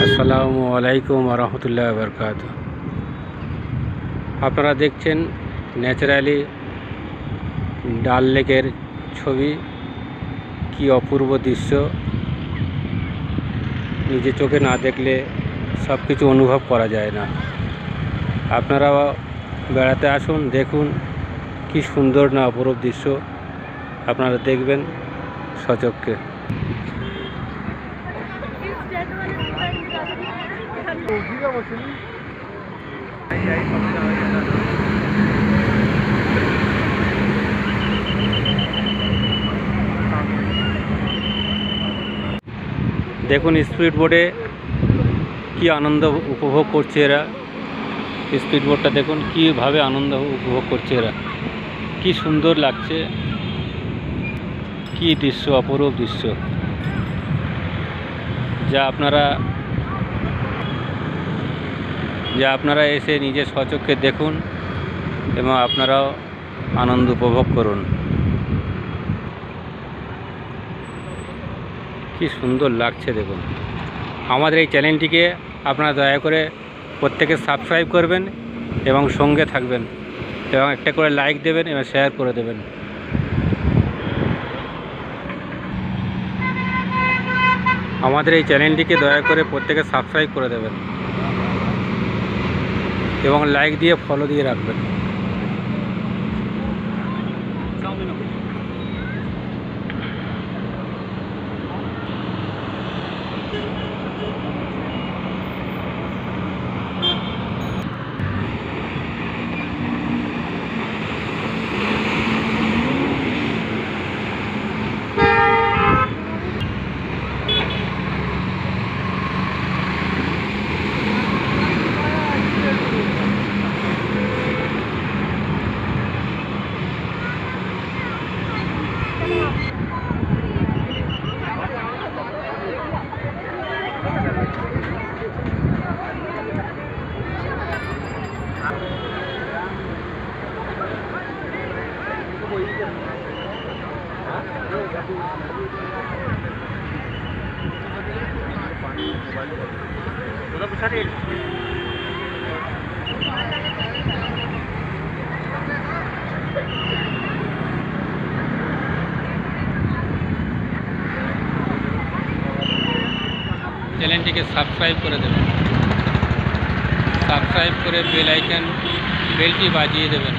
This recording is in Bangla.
আসসালামু আলাইকুম রহমতুল্লাহ বরকাত। আপনারা দেখছেন ন্যাচারালি ডাল লেকের ছবি। কি অপূর্ব দৃশ্য, নিজে চোখে না দেখলে সব কিছু অনুভব করা যায় না। আপনারাও বেড়াতে আসুন, দেখুন কি সুন্দর না অপূর্ব দৃশ্য, আপনারা দেখবেন সচক্ষে। দেখুন স্পিড বোটে কি আনন্দ উপভোগ করছে এরা। স্পিড বোটটা দেখুন কীভাবে আনন্দ উপভোগ করছে এরা, কি সুন্দর লাগছে, কি দৃশ্য, অপরূপ দৃশ্য, যা আপনারা এসে নিজের স্বচক্ষে দেখুন এবং আপনারাও আনন্দ উপভোগ করুন। কি সুন্দর লাগছে দেখুন। আমাদের এই চ্যানেলটিকে আপনারা দয়া করে প্রত্যেকে সাবস্ক্রাইব করবেন এবং সঙ্গে থাকবেন, এবং একটা করে লাইক দেবেন এবং শেয়ার করে দেবেন। আমাদের এই চ্যানেলটিকে দয়া করে প্রত্যেকে সাবস্ক্রাইব করে দেবেন এবং লাইক দিয়ে ফলো দিয়ে রাখবেন। চ্যানেলটিকে সাবস্ক্রাইব করে দেবেন, সাবস্ক্রাইব করে বেলটি বাজিয়ে দেবেন।